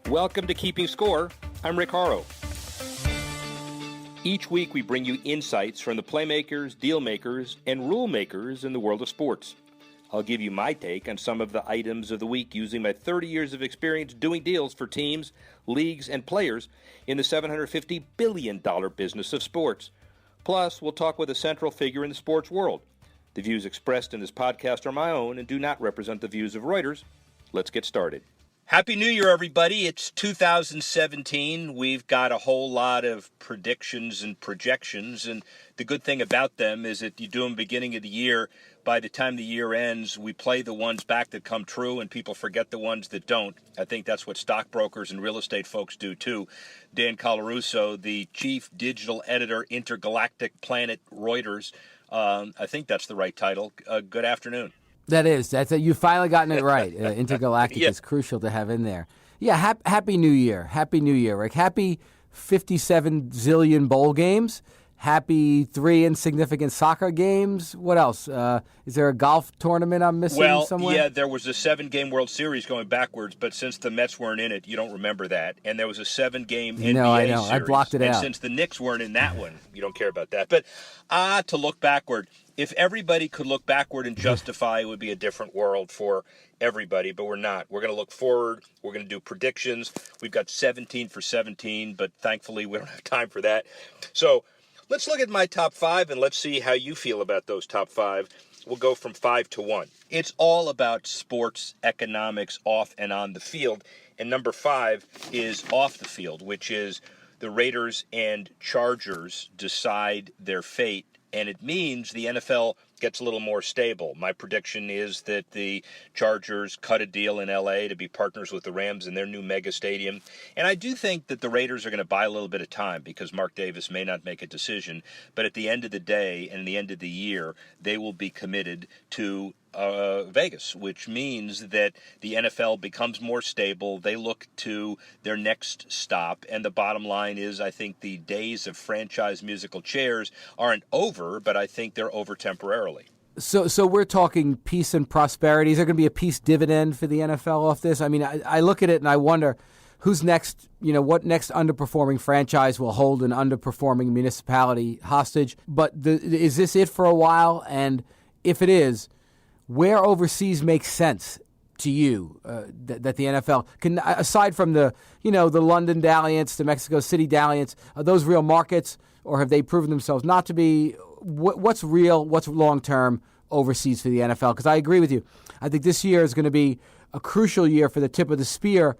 Welcome to Keeping Score. I'm Rick Horrow. Each week we bring you insights from the playmakers, deal makers, and rule makers in the world of sports. I'll give you my take on some of the items of the week using my 30 years of experience doing deals for teams, leagues, and players in the $750 billion business of sports. Plus, we'll talk with a central figure in the sports world. The views expressed in this podcast are my own and do not represent the views of Reuters. Let's get started. Happy New Year, everybody. It's 2017. We've got a whole lot of predictions and projections, and the good thing about them is that you do them beginning of the year. By the time the year ends, we play the ones back that come true, and people forget the ones that don't. I think that's what stockbrokers and real estate folks do, too. Dan Colarusso, the chief digital editor, Intergalactic Planet Reuters. I think that's the right title. Good afternoon. That's it. You've finally gotten it right. Intergalactic is crucial to have in there. Yeah, Happy New Year. Happy New Year, Rick. Happy 57 zillion bowl games. Happy 3 insignificant soccer games. What else? Is there a golf tournament I'm missing somewhere? Yeah, there was a 7-game World Series going backwards, but since the Mets weren't in it, you don't remember that. And there was a 7-game NBA series. No, I know. I blocked it out. And since the Knicks weren't in that one, you don't care about that. But to look backward. If everybody could look backward and justify, it would be a different world for everybody, but we're not. We're going to look forward. We're going to do predictions. We've got 17 for 17, but thankfully we don't have time for that. So let's look at my top 5, and let's see how you feel about those top 5. We'll go from 5 to 1. It's all about sports economics off and on the field, and number 5 is off the field, which is the Raiders and Chargers decide their fate. And it means the NFL gets a little more stable. My prediction is that the Chargers cut a deal in L.A. to be partners with the Rams in their new mega stadium. And I do think that the Raiders are going to buy a little bit of time because Mark Davis may not make a decision. But at the end of the day and the end of the year, they will be committed to Vegas, which means that the NFL becomes more stable. They look to their next stop. And the bottom line is I think the days of franchise musical chairs aren't over, but I think they're over temporarily. So we're talking peace and prosperity. Is there going to be a peace dividend for the NFL off this? I mean, I look at it and I wonder who's next, what next underperforming franchise will hold an underperforming municipality hostage. But is this it for a while? And if it is, where overseas makes sense to you that the NFL can, aside from the London dalliance, the Mexico City dalliance, are those real markets, or have they proven themselves not to be? What's real, what's long-term overseas for the NFL? Because I agree with you. I think this year is going to be a crucial year for the tip of the spear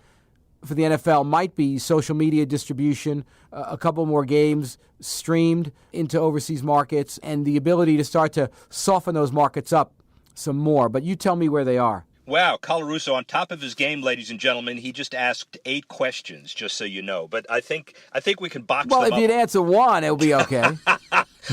for the NFL. Might be social media distribution, a couple more games streamed into overseas markets, and the ability to start to soften those markets up some more. But you tell me where they are. Wow, Colarusso on top of his game, ladies and gentlemen. He just asked 8 questions, just so you know. But I think we can box them up. Well, if you'd answer one, it would be okay.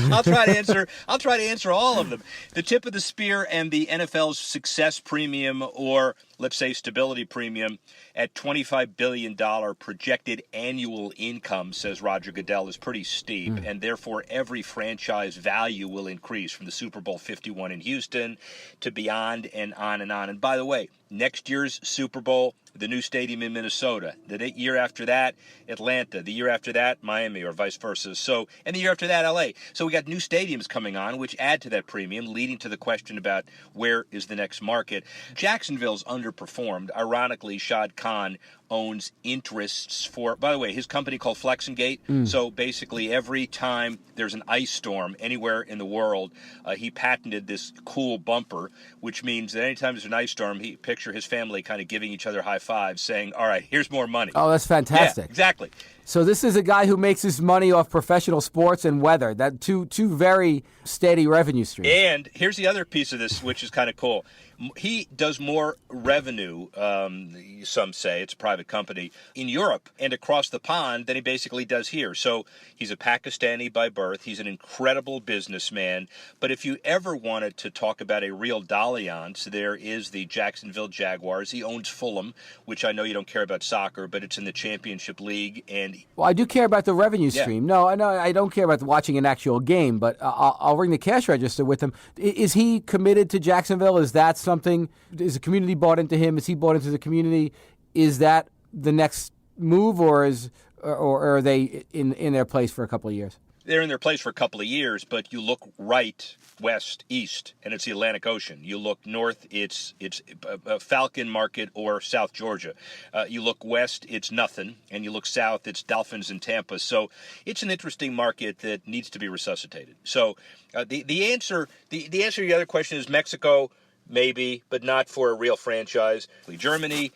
I'll try to answer all of them. The tip of the spear and the NFL's success premium, or let's say stability premium, at $25 billion projected annual income, says Roger Goodell, is pretty steep, and therefore every franchise value will increase from the Super Bowl 51 in Houston to beyond and on and on. And by the way, next year's Super Bowl, the new stadium in Minnesota. The year after that, Atlanta. The year after that, Miami, or vice versa. So, and the year after that, LA. So we got new stadiums coming on, which add to that premium, leading to the question about where is the next market. Jacksonville's underperformed. Ironically, Shad Khan owns interests for, by the way, his company called Flexingate. So basically every time there's an ice storm anywhere in the world, he patented this cool bumper, which means that anytime there's an ice storm, he picture his family kind of giving each other high fives saying, all right, here's more money. Oh, that's fantastic. Yeah, exactly. So this is a guy who makes his money off professional sports and weather. That two very steady revenue streams. And here's the other piece of this, which is kind of cool. He does more revenue, some say, it's a private company, in Europe and across the pond than he basically does here. So he's a Pakistani by birth. He's an incredible businessman. But if you ever wanted to talk about a real dalliance, there is the Jacksonville Jaguars. He owns Fulham, which I know you don't care about soccer, but it's in the Championship League. And well, I do care about the revenue stream. No, I don't care about watching an actual game, but I'll ring the cash register with him. Is he committed to Jacksonville? Is that something? Is the community bought into him? Is he bought into the community? Is that the next move, or are they in their place for a couple of years? They're in their place for a couple of years, but you look right, west, east, and it's the Atlantic Ocean. You look north, it's Falcon Market or South Georgia. You look west, it's nothing, and you look south, it's Dolphins and Tampa. So it's an interesting market that needs to be resuscitated. So the answer to the other question is Mexico, maybe, but not for a real franchise. Germany.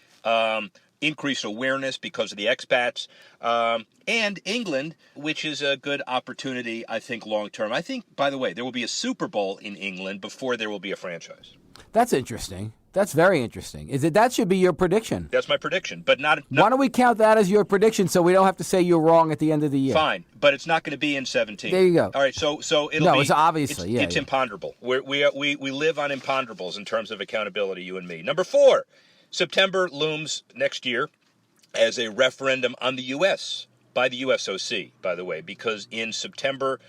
Increased awareness because of the expats, and England, which is a good opportunity, I think, long term. I think, by the way, there will be a Super Bowl in England before there will be a franchise. That's interesting. That's very interesting. That should be your prediction? That's my prediction, but not. Why don't we count that as your prediction so we don't have to say you're wrong at the end of the year? Fine, but it's not going to be in 17. There you go. All right, so it'll be. No, it's obviously, it's imponderable. We live on imponderables in terms of accountability, you and me. Number 4. September looms next year as a referendum on the U.S. by the USOC, by the way, because in September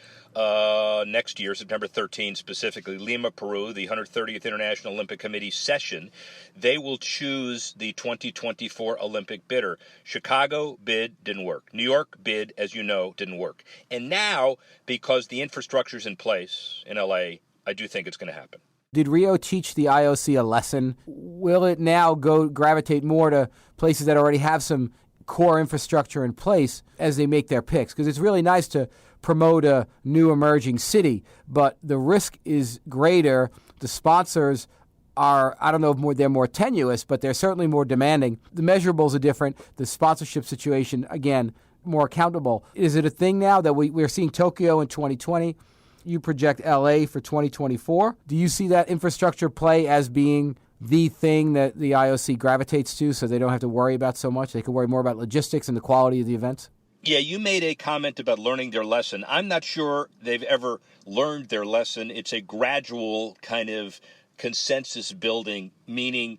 next year, September 13 specifically, Lima, Peru, the 130th International Olympic Committee session, they will choose the 2024 Olympic bidder. Chicago bid didn't work. New York bid, as you know, didn't work. And now, because the infrastructure's in place in L.A., I do think it's going to happen. Did Rio teach the IOC a lesson? Will it now gravitate more to places that already have some core infrastructure in place as they make their picks? Because it's really nice to promote a new emerging city, but the risk is greater. The sponsors are, I don't know if they're more tenuous, but they're certainly more demanding. The measurables are different. The sponsorship situation, again, more accountable. Is it a thing now that we're seeing Tokyo in 2020? You project LA for 2024. Do you see that infrastructure play as being the thing that the IOC gravitates to so they don't have to worry about so much? They can worry more about logistics and the quality of the events? Yeah, you made a comment about learning their lesson. I'm not sure they've ever learned their lesson. It's a gradual kind of consensus building, meaning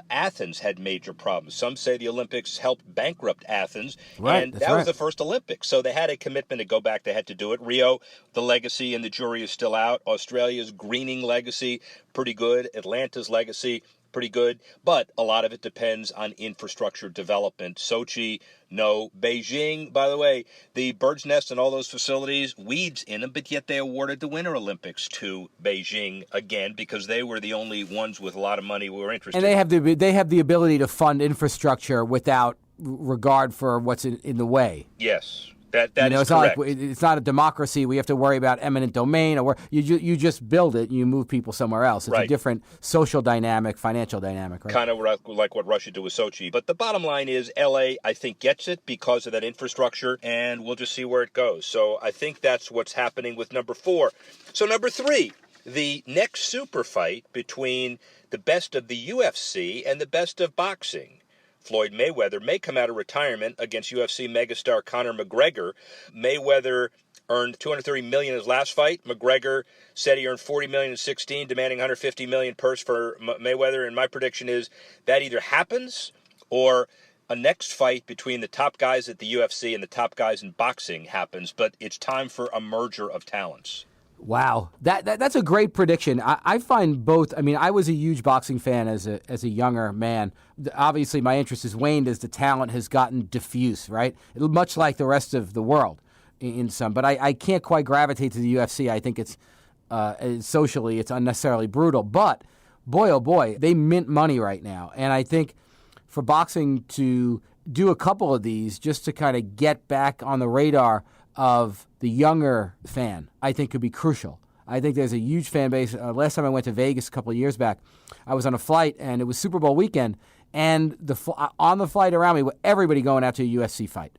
Athens had major problems. Some say the Olympics helped bankrupt Athens, right, and that was the first Olympics. So they had a commitment to go back. They had to do it. Rio, the legacy and the jury is still out. Australia's greening legacy, pretty good. Atlanta's legacy, pretty good. But a lot of it depends on infrastructure development. Sochi, no. Beijing, by the way, the Bird's Nest and all those facilities, weeds in them, but yet they awarded the Winter Olympics to Beijing again because they were the only ones with a lot of money who were interested. And they have the ability to fund infrastructure without regard for what's in the way. Yes. That is it's correct. Not like, it's not a democracy. We have to worry about eminent domain, or you just build it and you move people somewhere else. It's a different social dynamic, financial dynamic, right? Kind of like what Russia did with Sochi. But the bottom line is LA, I think, gets it because of that infrastructure, and we'll just see where it goes. So I think that's what's happening with number 4. So number 3, the next super fight between the best of the UFC and the best of boxing. Floyd Mayweather may come out of retirement against UFC megastar Conor McGregor. Mayweather earned $230 million in his last fight. McGregor said he earned $40 million in 16, demanding $150 million purse for Mayweather. And my prediction is that either happens or a next fight between the top guys at the UFC and the top guys in boxing happens. But it's time for a merger of talents. Wow, that's a great prediction. I find both. I mean, I was a huge boxing fan as a younger man. Obviously, my interest has waned as the talent has gotten diffuse, right? Much like the rest of the world in some. But I can't quite gravitate to the UFC. I think it's socially it's unnecessarily brutal. But boy, oh boy, they mint money right now. And I think for boxing to do a couple of these just to kind of get back on the radar of the younger fan, I think could be crucial. I think there's a huge fan base. Last time I went to Vegas a couple of years back, I was on a flight, and it was Super Bowl weekend, and on the flight around me, everybody going out to a UFC fight.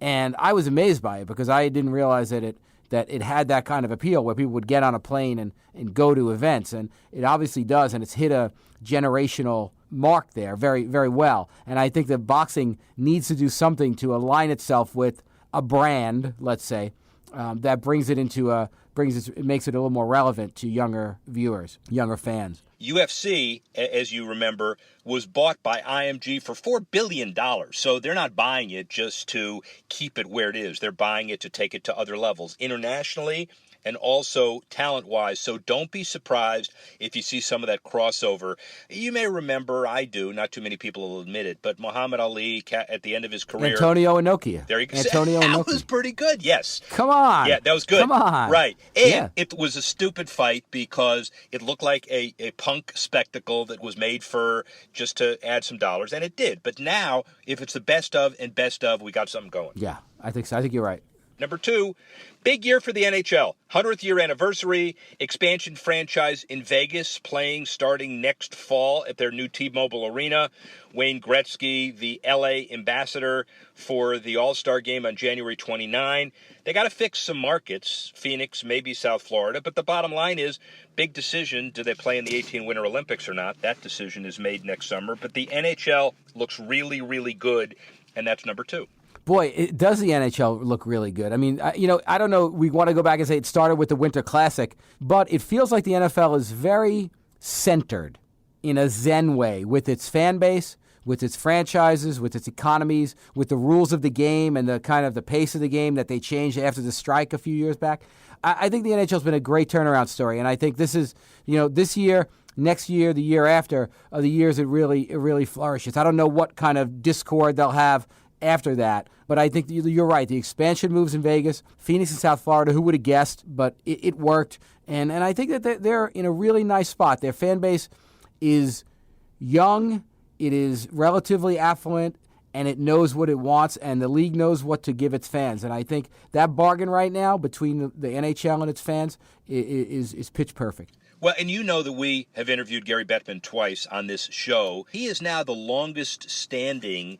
And I was amazed by it because I didn't realize that it had that kind of appeal where people would get on a plane and go to events. And it obviously does, and it's hit a generational mark there very, very well. And I think that boxing needs to do something to align itself with a brand, let's say, that it makes it a little more relevant to younger viewers, younger fans. UFC, as you remember, was bought by IMG for $4 billion. So they're not buying it just to keep it where it is. They're buying it to take it to other levels. Internationally, and also talent-wise. So don't be surprised if you see some of that crossover. You may remember, I do, not too many people will admit it, but Muhammad Ali at the end of his career. Antonio Inokia. There you go. Antonio That Inokia. was pretty good, yes. Come on. Yeah, that was good. Come on. Right. And Yeah. it was a stupid fight because it looked like a punk spectacle that was made for just to add some dollars, and it did. But now, if it's the best of and best of, we got something going. Yeah, I think so. I think you're right. Number 2, big year for the NHL. 100th year anniversary, expansion franchise in Vegas, playing starting next fall at their new T-Mobile Arena. Wayne Gretzky, the LA ambassador for the All-Star game on January 29. They got to fix some markets, Phoenix, maybe South Florida, but the bottom line is, big decision, do they play in the 18 Winter Olympics or not? That decision is made next summer, but the NHL looks really, really good, and that's number 2. Boy, does the NHL look really good. I mean, I don't know. We want to go back and say it started with the Winter Classic, but it feels like the NFL is very centered in a zen way with its fan base, with its franchises, with its economies, with the rules of the game and the kind of the pace of the game that they changed after the strike a few years back. I think the NHL's been a great turnaround story, and I think this is, this year, next year, the year after, are the years it really flourishes. I don't know what kind of discord they'll have after that, but I think you're right. The expansion moves in Vegas, Phoenix and South Florida, who would have guessed, but it worked. And I think that they're in a really nice spot. Their fan base is young, it is relatively affluent, and it knows what it wants, and the league knows what to give its fans. And I think that bargain right now between the NHL and its fans is pitch perfect. Well, and you know that we have interviewed Gary Bettman twice on this show. He is now the longest standing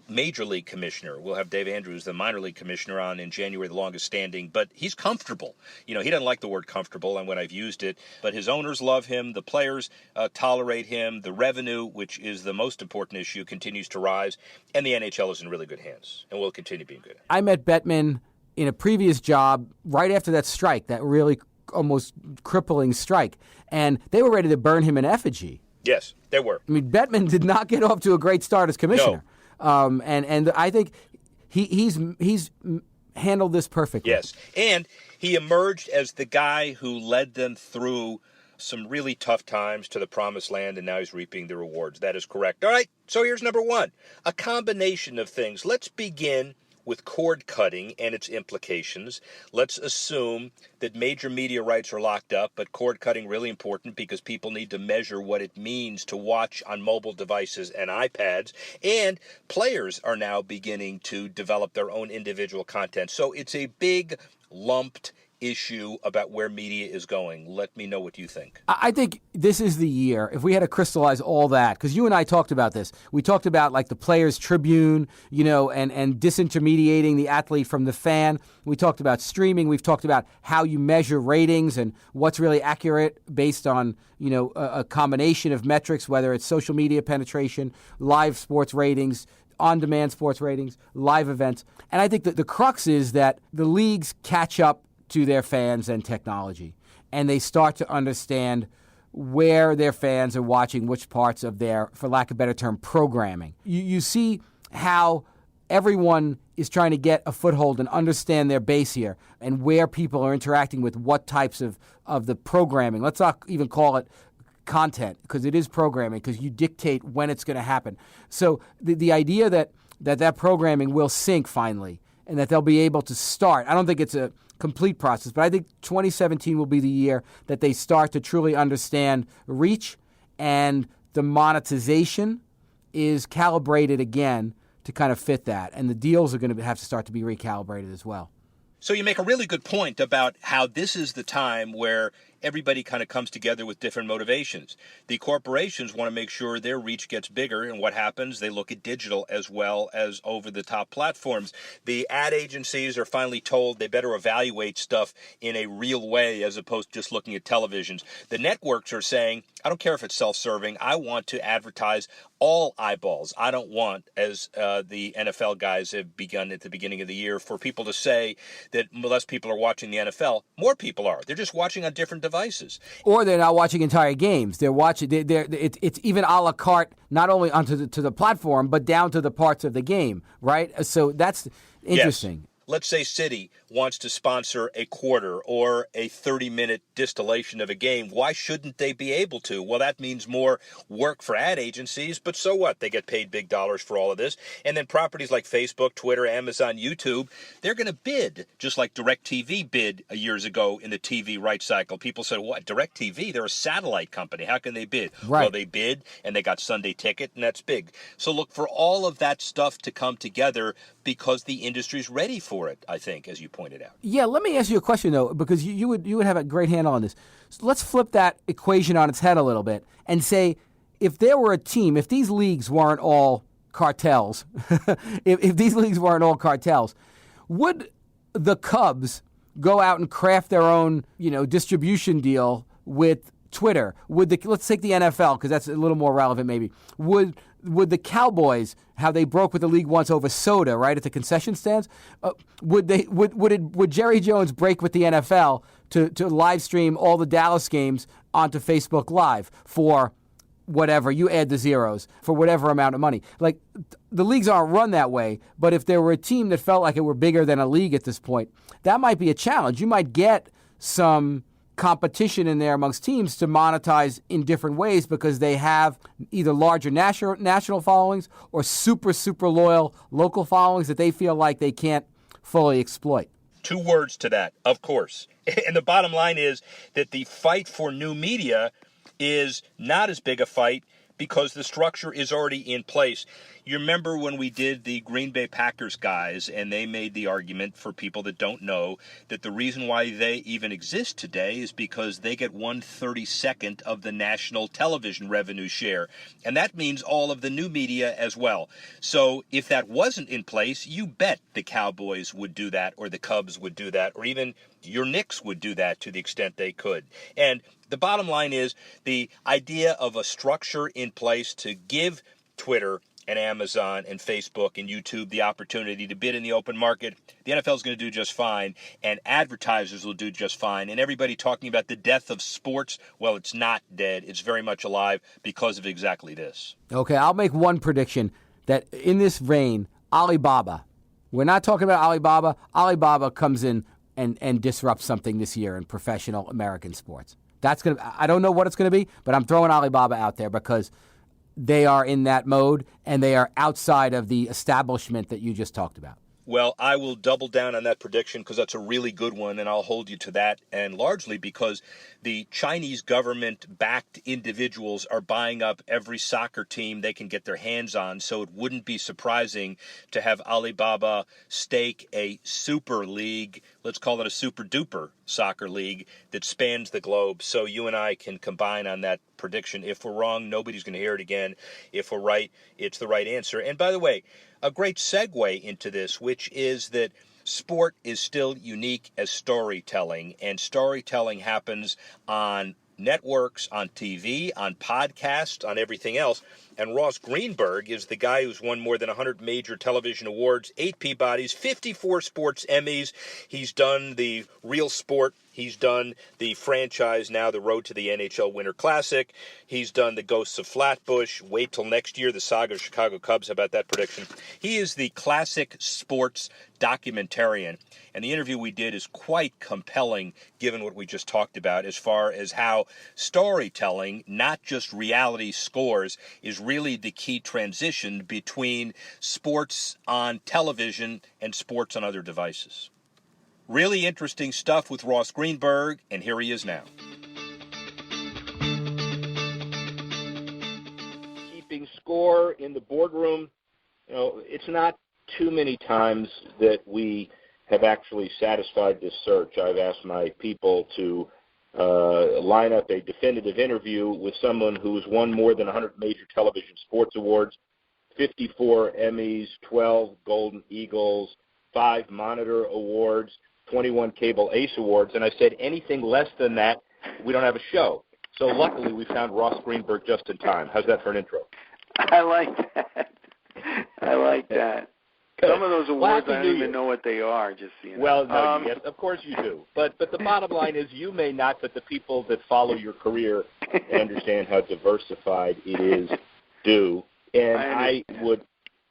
Major League Commissioner. We'll have Dave Andrews, the minor league commissioner, on in January, the longest standing, but he's comfortable. He doesn't like the word comfortable, and when I've used it, but his owners love him, the players tolerate him, the revenue, which is the most important issue, continues to rise, and the NHL is in really good hands, and will continue being good. I met Bettman in a previous job right after that strike, that really almost crippling strike, and they were ready to burn him in effigy. Yes, they were. I mean, Bettman did not get off to a great start as commissioner. No. And I think he's handled this perfectly. Yes, and he emerged as the guy who led them through some really tough times to the promised land, and now he's reaping the rewards. That is correct. All right, so here's number 1, a combination of things. Let's begin with cord cutting and its implications. Let's assume that major media rights are locked up, but cord cutting really important because people need to measure what it means to watch on mobile devices and iPads, and players are now beginning to develop their own individual content. So it's a big lumped issue about where media is going. Let me know what you think. I think this is the year, if we had to crystallize all that, because you and I talked about this. We talked about like the Players Tribune, and disintermediating the athlete from the fan. We talked about streaming. We've talked about how you measure ratings and what's really accurate based on, a combination of metrics, whether it's social media penetration, live sports ratings, on-demand sports ratings, live events. And I think that the crux is that the leagues catch up to their fans and technology, and they start to understand where their fans are watching which parts of their, for lack of a better term, programming. You see how everyone is trying to get a foothold and understand their base here and where people are interacting with what types of the programming. Let's not even call it content, because it is programming, because you dictate when it's going to happen. So the idea that programming will sync finally and that they'll be able to start, I don't think it's a complete process, but I think 2017 will be the year that they start to truly understand reach, and the monetization is calibrated again to kind of fit that, and the deals are going to have to start to be recalibrated as well. So you make a really good point about how this is the time where everybody kind of comes together with different motivations. The corporations want to make sure their reach gets bigger, and what happens? They look at digital as well as over-the-top platforms. The ad agencies are finally told they better evaluate stuff in a real way as opposed to just looking at televisions. The networks are saying, I don't care if it's self-serving, I want to advertise all eyeballs. I don't want, as the NFL guys have begun at the beginning of the year, for people to say that less people are watching the NFL. More people are. They're just watching on different devices. Or they're not watching entire games. They're watching. It's even a la carte, not only onto the platform, but down to the parts of the game, right? So that's interesting. Yes. let's say City wants to sponsor a quarter or a 30-minute distillation of a game. Why shouldn't they be able to? Well, that means more work for ad agencies, but so what? They get paid big dollars for all of this. And then properties like Facebook, Twitter, Amazon, YouTube, they're going to bid, just like DirecTV bid years ago in the TV rights cycle. People said, what, DirecTV? They're a satellite company. How can they bid? Right. Well, they bid, and they got Sunday Ticket, and that's big. So look for all of that stuff to come together because the industry's ready for it, I think, as you pointed out. Yeah, let me ask you a question, though, because you would have a great handle on this. So let's flip that equation on its head a little bit and say, if there were a team, if these leagues weren't all cartels, if these leagues weren't all cartels, would the Cubs go out and craft their own, distribution deal with Twitter? Let's take the NFL, because that's a little more relevant maybe. Would the Cowboys, how they broke with the league once over soda, right, at the concession stands, would Jerry Jones break with the NFL to live stream all the Dallas games onto Facebook Live for whatever, you add the zeros, for whatever amount of money? Like, the leagues aren't run that way, but if there were a team that felt like it were bigger than a league at this point, that might be a challenge. You might get some competition in there amongst teams to monetize in different ways because they have either larger national followings or super loyal local followings that they feel like they can't fully exploit. 2 words to that, of course. And the bottom line is that the fight for new media is not as big a fight because the structure is already in place. You remember when we did the Green Bay Packers guys, and they made the argument, for people that don't know, that the reason why they even exist today is because they get 1/32 of the national television revenue share. And that means all of the new media as well. So if that wasn't in place, you bet the Cowboys would do that, or the Cubs would do that, or even your Knicks would do that to the extent they could. And the bottom line is the idea of a structure in place to give Twitter and Amazon and Facebook and YouTube the opportunity to bid in the open market. The NFL is going to do just fine, and advertisers will do just fine. And everybody talking about the death of sports, well, it's not dead. It's very much alive because of exactly this. Okay, I'll make one prediction that in this vein, Alibaba, we're not talking about Alibaba. Alibaba comes in and disrupts something this year in professional American sports. I don't know what it's going to be, but I'm throwing Alibaba out there because they are in that mode and they are outside of the establishment that you just talked about. Well, I will double down on that prediction because that's a really good one, and I'll hold you to that, and largely because the Chinese government-backed individuals are buying up every soccer team they can get their hands on, so it wouldn't be surprising to have Alibaba stake a super league, let's call it a super-duper soccer league that spans the globe, so you and I can combine on that prediction. If we're wrong, nobody's going to hear it again. If we're right, it's the right answer. And by the way, a great segue into this, which is that sport is still unique as storytelling, and storytelling happens on networks, on TV, on podcasts, on everything else. And Ross Greenburg is the guy who's won more than 100 major television awards, 8 Peabodys, 54 sports Emmys. He's done the Real Sport. He's done the franchise now, the Road to the NHL Winter Classic. He's done the Ghosts of Flatbush. Wait till next year, the Saga of Chicago Cubs. How about that prediction? He is the classic sports documentarian. And the interview we did is quite compelling, given what we just talked about, as far as how storytelling, not just reality scores, is really the key transition between sports on television and sports on other devices. Really interesting stuff with Ross Greenburg, and here he is now. Keeping score in the boardroom, it's not too many times that we have actually satisfied this search. I've asked my people to line up a definitive interview with someone who's won more than 100 major television sports awards, 54 Emmys, 12 Golden Eagles, 5 Monitor Awards, 21 Cable Ace Awards, and I said anything less than that, we don't have a show. So luckily we found Ross Greenburg just in time. How's that for an intro? I like that. I like that. Some of those awards, I don't even know what they are, just so you know. Well, no, yes, of course you do. But the bottom line is you may not, but the people that follow your career and understand how diversified it is do. And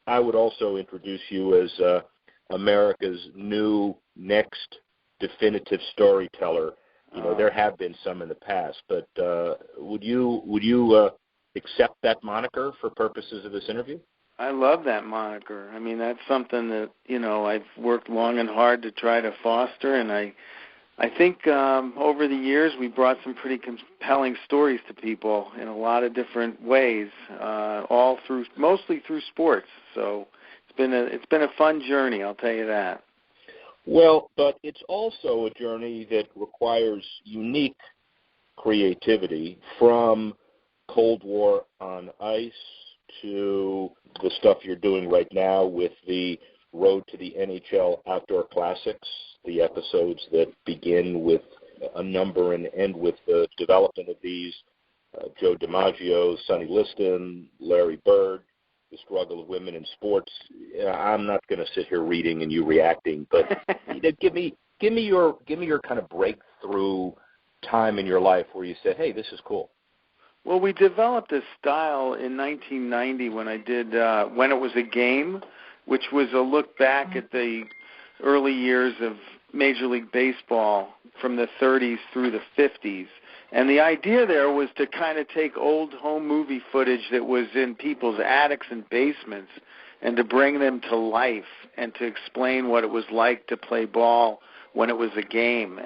I would also introduce you as America's new next definitive storyteller. There have been some in the past, but would you accept that moniker for purposes of this interview? I love that moniker. I mean, that's something that, I've worked long and hard to try to foster, and I think over the years we brought some pretty compelling stories to people in a lot of different ways, mostly through sports. So it's been a fun journey, I'll tell you that. Well, but it's also a journey that requires unique creativity, from Cold War on Ice to the stuff you're doing right now with the Road to the NHL Outdoor Classics, the episodes that begin with a number and end with the development of these, Joe DiMaggio, Sonny Liston, Larry Bird, the struggle of women in sports. I'm not going to sit here reading and you reacting, but give me your kind of breakthrough time in your life where you said, hey, this is cool. Well, we developed a style in 1990 when I did When It Was a Game, which was a look back at the early years of Major League Baseball from the 30s through the 50s. And the idea there was to kind of take old home movie footage that was in people's attics and basements and to bring them to life and to explain what it was like to play ball when it was a game.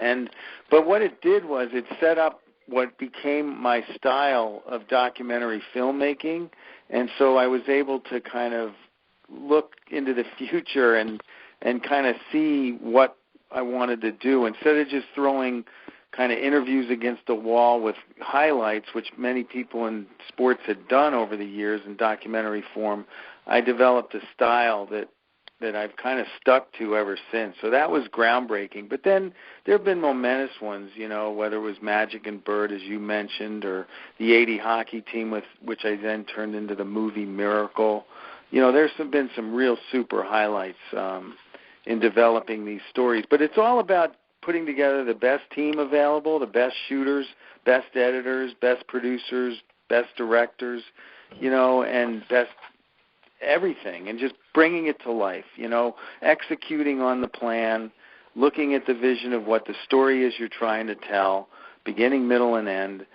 But what it did was it set up what became my style of documentary filmmaking, and so I was able to kind of look into the future and kind of see what I wanted to do. Instead of just throwing kind of interviews against the wall with highlights, which many people in sports had done over the years in documentary form, I developed a style that I've kind of stuck to ever since. So that was groundbreaking. But then there have been momentous ones, whether it was Magic and Bird, as you mentioned, or the 80 hockey team, which I then turned into the movie Miracle. There's been some real super highlights in developing these stories. But it's all about putting together the best team available, the best shooters, best editors, best producers, best directors, and best everything, and just bringing it to life, executing on the plan, looking at the vision of what the story is you're trying to tell, beginning, middle, and end,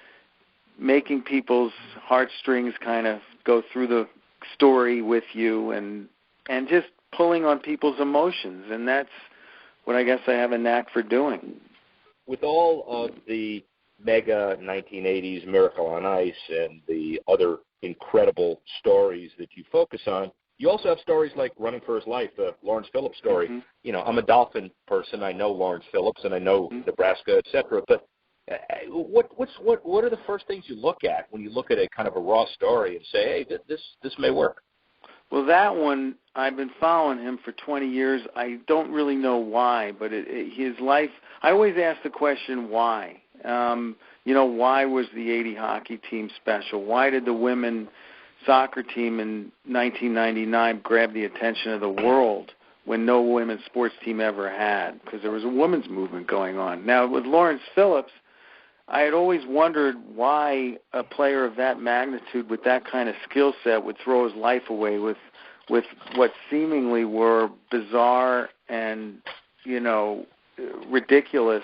making people's heartstrings kind of go through the story with you, and just pulling on people's emotions, and that's what I guess I have a knack for doing. With all of the mega 1980s Miracle on Ice and the other incredible stories that you focus on, you also have stories like Running for His Life, the Lawrence Phillips story. Mm-hmm. I'm a Dolphin person. I know Lawrence Phillips, and I know Nebraska, et cetera. But what are the first things you look at when you look at a kind of a raw story and say, hey, this may work? Well, that one, I've been following him for 20 years. I don't really know why, but his life, I always ask the question, why? Why was the 80 hockey team special? Why did the women soccer team in 1999 grab the attention of the world when no women's sports team ever had? Because there was a women's movement going on. Now, with Lawrence Phillips, I had always wondered why a player of that magnitude with that kind of skill set would throw his life away with what seemingly were bizarre and, ridiculous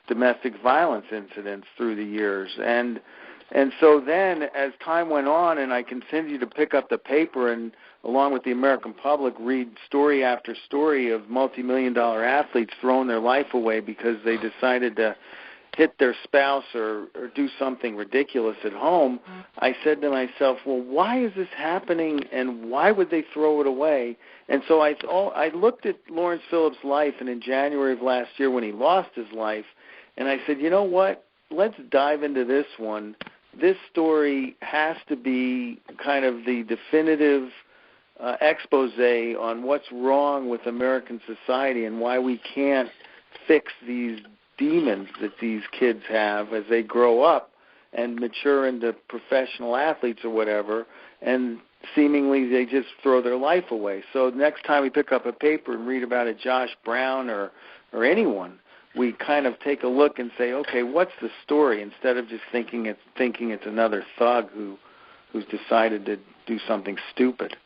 domestic violence incidents through the years. And so then as time went on and I continued to pick up the paper and along with the American public read story after story of multi-million-dollar athletes throwing their life away because they decided to hit their spouse or do something ridiculous at home, I said to myself, well, why is this happening and why would they throw it away? And so I looked at Lawrence Phillips' life, and in January of last year when he lost his life, and I said, you know what, let's dive into this one. This story has to be kind of the definitive expose on what's wrong with American society and why we can't fix these demons that these kids have as they grow up and mature into professional athletes or whatever, and seemingly they just throw their life away. So next time we pick up a paper and read about a Josh Brown or anyone, we kind of take a look and say, okay, what's the story, instead of just thinking it's another thug who's decided to do something stupid.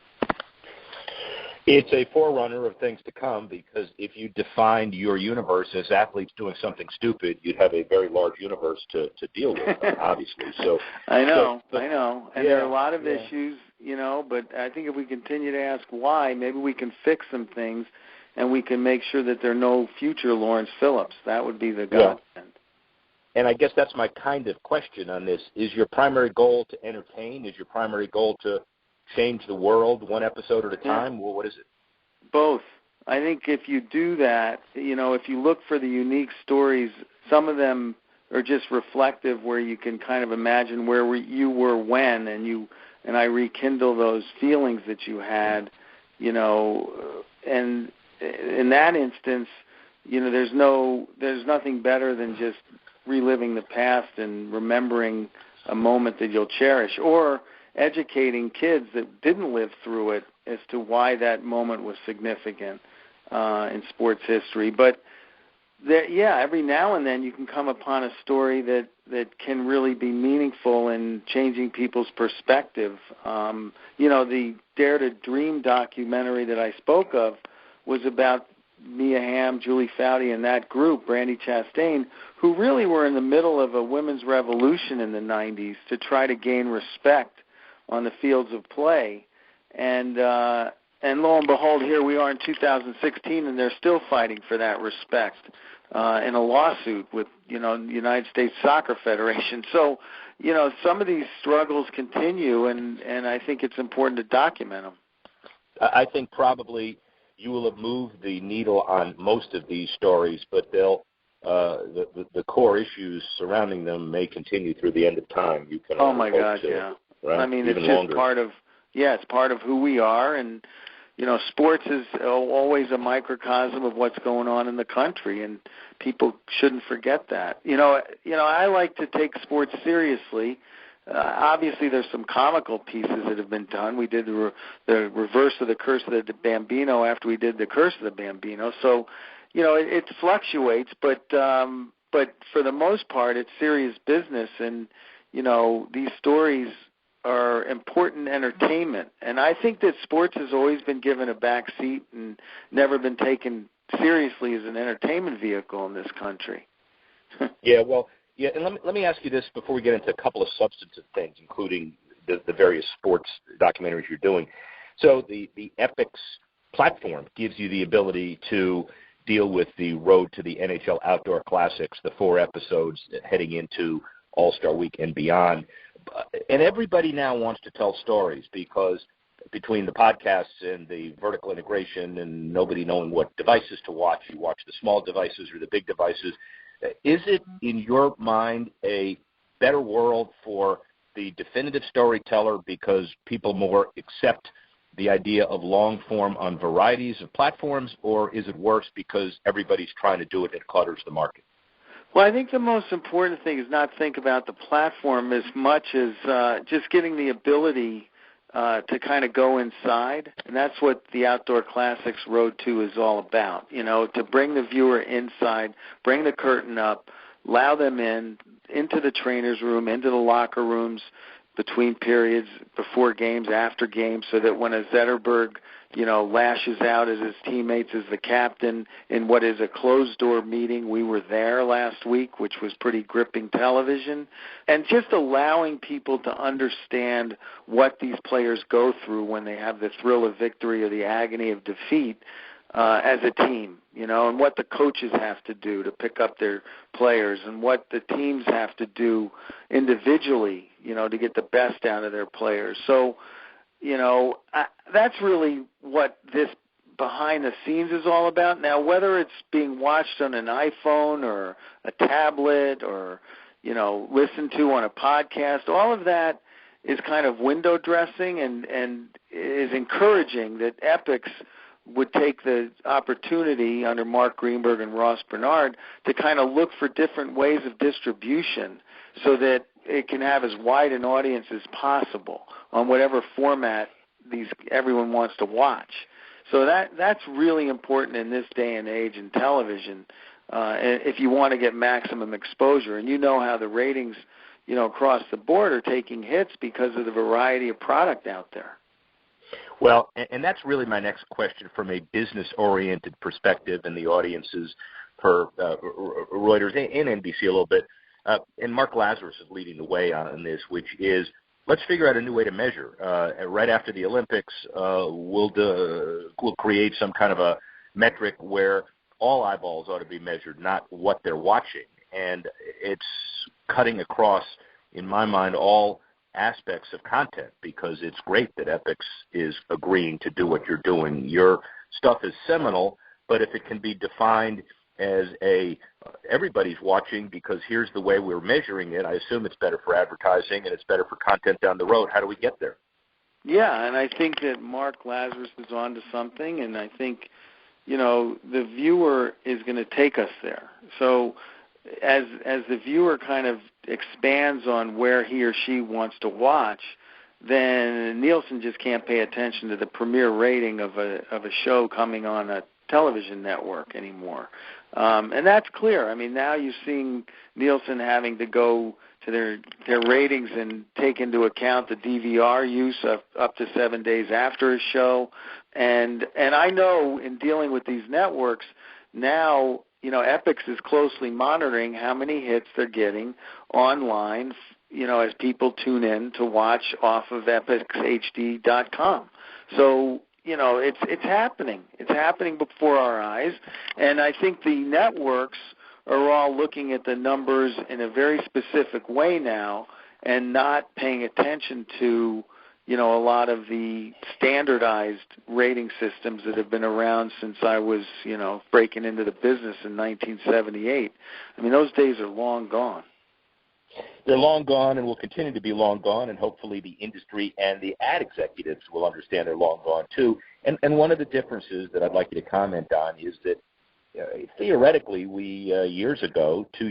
It's a forerunner of things to come, because if you defined your universe as athletes doing something stupid, you'd have a very large universe to deal with, obviously. So I know. And there are a lot of issues, but I think if we continue to ask why, maybe we can fix some things and we can make sure that there are no future Lawrence Phillips. That would be the godsend. And I guess that's my kind of question on this. Is your primary goal to entertain? Is your primary goal to change the world one episode at a time? Well, what is it? Both. I think if you do that, if you look for the unique stories, some of them are just reflective, where you can kind of imagine where you were when, and I rekindle those feelings that you had, and in that instance, there's nothing better than just reliving the past and remembering a moment that you'll cherish, or educating kids that didn't live through it as to why that moment was significant in sports history. But every now and then you can come upon a story that can really be meaningful in changing people's perspective. The Dare to Dream documentary that I spoke of was about Mia Hamm, Julie Foudy, and that group, Brandy Chastain, who really were in the middle of a women's revolution in the 90s to try to gain respect on the fields of play, and lo and behold, here we are in 2016, and they're still fighting for that respect in a lawsuit with the United States Soccer Federation. So some of these struggles continue, and I think it's important to document them. I think probably you will have moved the needle on most of these stories, but they'll the core issues surrounding them may continue through the end of time. You can. Oh my God, Right? I mean, Even it's just longer. it's part of who we are, and sports is always a microcosm of what's going on in the country, and people shouldn't forget that. I like to take sports seriously. Obviously, there's some comical pieces that have been done. We did the reverse of the Curse of the Bambino after we did the Curse of the Bambino, so it fluctuates, but for the most part, it's serious business, and these stories are important entertainment. And I think that sports has always been given a back seat and never been taken seriously as an entertainment vehicle in this country. And let me ask you this before we get into a couple of substantive things, including the various sports documentaries you're doing. So the Epics platform gives you the ability to deal with the road to the NHL Outdoor Classics, the 4 episodes heading into All-Star Week and beyond. And everybody now wants to tell stories, because between the podcasts and the vertical integration and nobody knowing what devices to watch, you watch the small devices or the big devices. Is it, in your mind, a better world for the definitive storyteller because people more accept the idea of long form on varieties of platforms, or is it worse because everybody's trying to do it and it clutters the market? Well, I think the most important thing is not think about the platform as much as just getting the ability to kind of go inside, and that's what the Outdoor Classics Road to is all about, to bring the viewer inside, bring the curtain up, allow them into the trainer's room, into the locker rooms, between periods, before games, after games, so that when a Zetterberg, lashes out at his teammates as the captain in what is a closed-door meeting, we were there last week, which was pretty gripping television, and just allowing people to understand what these players go through when they have the thrill of victory or the agony of defeat as a team, and what the coaches have to do to pick up their players, and what the teams have to do individually, to get the best out of their players. So, that's really what this behind the scenes is all about. Now, whether it's being watched on an iPhone or a tablet or, listened to on a podcast, all of that is kind of window dressing and is encouraging that Epics would take the opportunity under Mark Greenburg and Ross Bernard to kind of look for different ways of distribution so that it can have as wide an audience as possible on whatever format everyone wants to watch. So that's really important in this day and age in television if you want to get maximum exposure. And how the ratings, across the board are taking hits because of the variety of product out there. Well, and that's really my next question from a business-oriented perspective, and the audiences for Reuters and NBC a little bit. And Mark Lazarus is leading the way on this, which is let's figure out a new way to measure. Right after the Olympics, we'll create some kind of a metric where all eyeballs ought to be measured, not what they're watching. And it's cutting across, in my mind, all aspects of content, because it's great that Epix is agreeing to do what you're doing. Your stuff is seminal, but if it can be defined as everybody's watching because here's the way we're measuring it, I assume it's better for advertising and it's better for content down the road. How do we get there? Yeah, and I think that Mark Lazarus is on to something, and I think, the viewer is going to take us there. So as the viewer kind of expands on where he or she wants to watch, then Nielsen just can't pay attention to the premier rating of a show coming on a television network anymore. And that's clear. I mean, now you're seeing Nielsen having to go to their ratings and take into account the DVR use of up to 7 days after a show. And I know in dealing with these networks now, Epix is closely monitoring how many hits they're getting online, as people tune in to watch off of epixhd.com. So, it's happening. It's happening before our eyes. And I think the networks are all looking at the numbers in a very specific way now and not paying attention to, a lot of the standardized rating systems that have been around since I was, breaking into the business in 1978. I mean, those days are long gone. They're long gone and will continue to be long gone, and hopefully the industry and the ad executives will understand they're long gone too. And one of the differences that I'd like you to comment on is that theoretically we 2 years ago, 3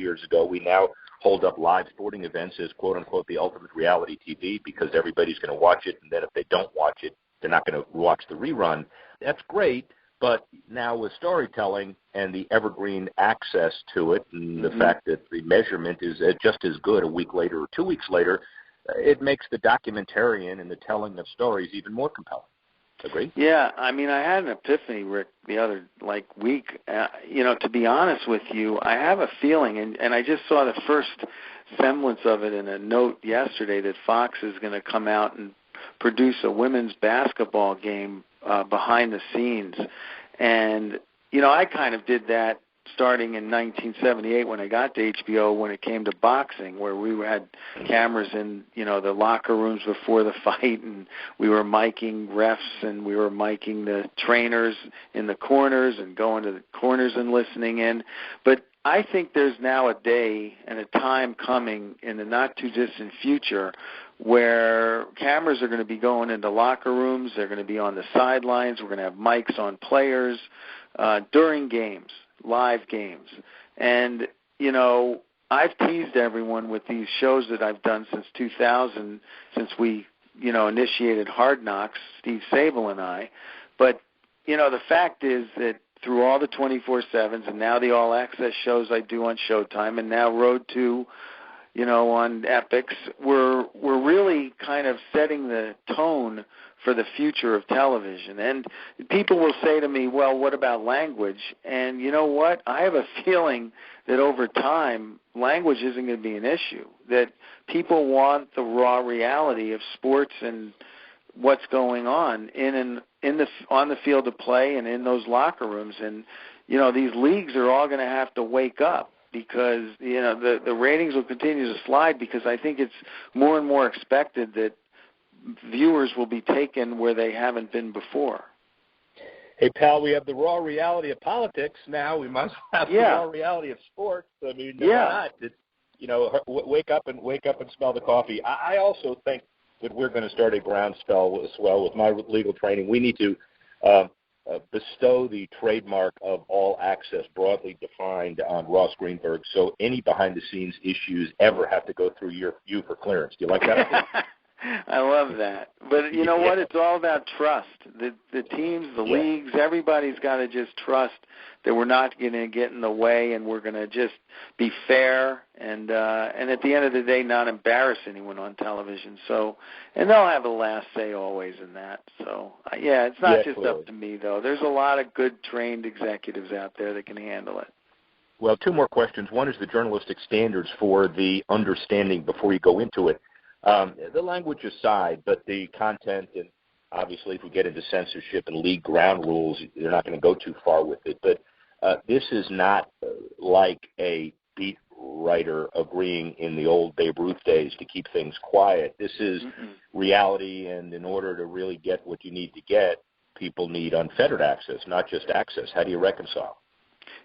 years ago, we now hold up live sporting events as quote-unquote the ultimate reality TV because everybody's going to watch it, and then if they don't watch it, they're not going to watch the rerun. That's great. But now with storytelling and the evergreen access to it and the fact that the measurement is just as good a week later or 2 weeks later, it makes the documentarian and the telling of stories even more compelling. Agree? Yeah, I mean, I had an epiphany, Rick, the other week. To be honest with you, I have a feeling, and I just saw the first semblance of it in a note yesterday that Fox is going to come out and produce a women's basketball game behind the scenes. And, I kind of did that starting in 1978 when I got to HBO when it came to boxing, where we had cameras in, the locker rooms before the fight, and we were miking refs and we were miking the trainers in the corners and going to the corners and listening in. But I think there's now a day and a time coming in the not-too-distant future where cameras are going to be going into locker rooms, they're going to be on the sidelines, we're going to have mics on players during games, live games. And, I've teased everyone with these shows that I've done since 2000, since we, initiated Hard Knocks, Steve Sable and I. But, the fact is that through all the 24/7s and now the all-access shows I do on Showtime and now Road to, on Epix, we're really kind of setting the tone for the future of television. And people will say to me, well, what about language? And you know what? I have a feeling that over time, language isn't going to be an issue, that people want the raw reality of sports and what's going on on the field of play and in those locker rooms. And, these leagues are all going to have to wake up, because, the ratings will continue to slide, because I think it's more and more expected that viewers will be taken where they haven't been before. Hey, pal, we have the raw reality of politics now. We must have the raw reality of sports. I mean, why not? It's, wake up and smell the coffee. I also think that we're going to start a groundswell as well with my legal training. We need to bestow the trademark of all access broadly defined on Ross Greenburg, so any behind-the-scenes issues ever have to go through you for clearance. Do you like that? I love that. But you know what? It's all about trust. The teams, the leagues, everybody's got to just trust that we're not going to get in the way, and we're going to just be fair and at the end of the day not embarrass anyone on television. So, and they'll have the last say always in that. So, it's not just up to me, though. There's a lot of good trained executives out there that can handle it. Well, two more questions. One is the journalistic standards for the understanding before you go into it. The language aside, but the content, and obviously if we get into censorship and league ground rules, they're not going to go too far with it. But this is not like a beat writer agreeing in the old Babe Ruth days to keep things quiet. This is reality, and in order to really get what you need to get, people need unfettered access, not just access. How do you reconcile?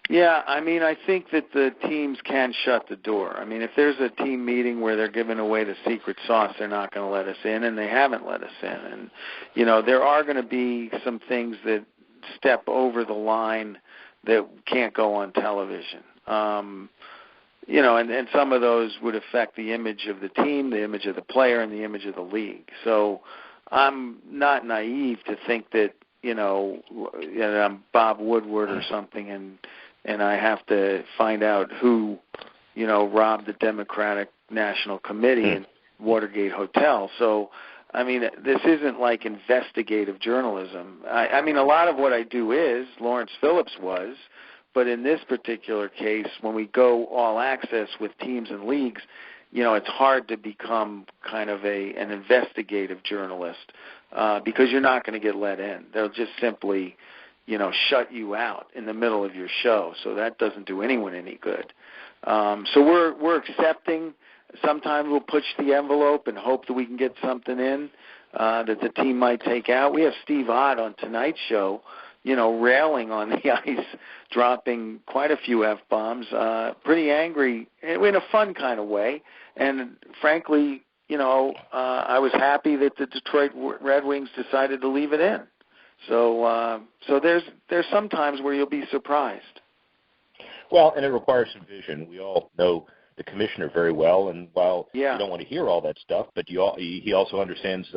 Yeah, I mean, I think that the teams can shut the door. I mean, if there's a team meeting where they're giving away the secret sauce, they're not going to let us in, and they haven't let us in. And, you know, there are going to be some things that step over the line that can't go on television. You know, and some of those would affect the image of the team, the image of the player, and the image of the league. So I'm not naive to think that, you know, I'm Bob Woodward or something, and I have to find out who, you know, robbed the Democratic National Committee in Watergate Hotel. So, I mean, this isn't like investigative journalism. I mean, a lot of what I do is, Lawrence Phillips was, but in this particular case, when we go all access with teams and leagues, you know, it's hard to become kind of an investigative journalist because you're not going to get let in. They'll just simply, you know, shut you out in the middle of your show. So that doesn't do anyone any good. So we're accepting. Sometimes we'll push the envelope and hope that we can get something in that the team might take out. We have Steve Ott on tonight's show, you know, railing on the ice, dropping quite a few F-bombs, pretty angry in a fun kind of way. And frankly, you know, I was happy that the Detroit Red Wings decided to leave it in. So there's some times where you'll be surprised. Well, and it requires some vision. We all know the commissioner very well, and while you don't want to hear all that stuff, but he also understands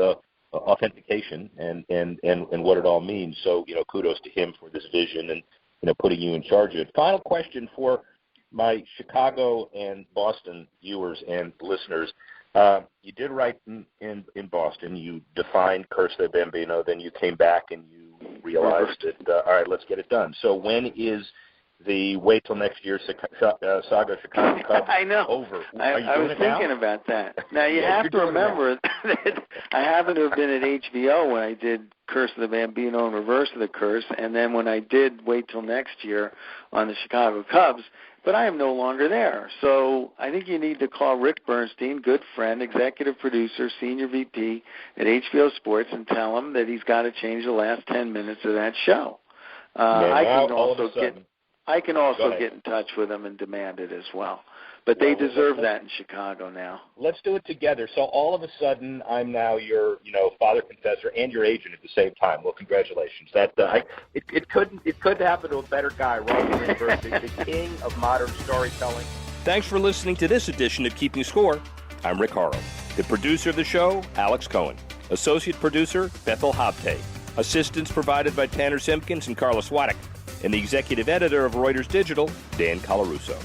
authentication and what it all means. So, you know, kudos to him for this vision and, you know, putting you in charge of it. Final question for my Chicago and Boston viewers and listeners. You did write in Boston. You defined Curse the Bambino. Then you came back and you realized that, all right, let's get it done. So when is the wait till next year Saga Chicago Cubs I know. over? I was thinking about that. Now, you have to remember that I happened to have been at HBO when I did Curse of the Bambino and Reverse of the Curse, and then when I did Wait Till Next Year on the Chicago Cubs, but I am no longer there. So I think you need to call Rick Bernstein, good friend, executive producer, senior VP at HBO Sports, and tell him that he's got to change the last 10 minutes of that show. I can also get in touch with them and demand it as well. But they deserve that in Chicago now. Let's do it together. So all of a sudden, I'm now your, you know, father confessor and your agent at the same time. Well, congratulations. That it couldn't happen to a better guy, Roger Greenburg, the king of modern storytelling. Thanks for listening to this edition of Keeping Score. I'm Rick Horrow. The producer of the show, Alex Cohen. Associate producer, Bethel Habte. Assistance provided by Tanner Simpkins and Carlos Waddick. And the executive editor of Reuters Digital, Dan Colarusso.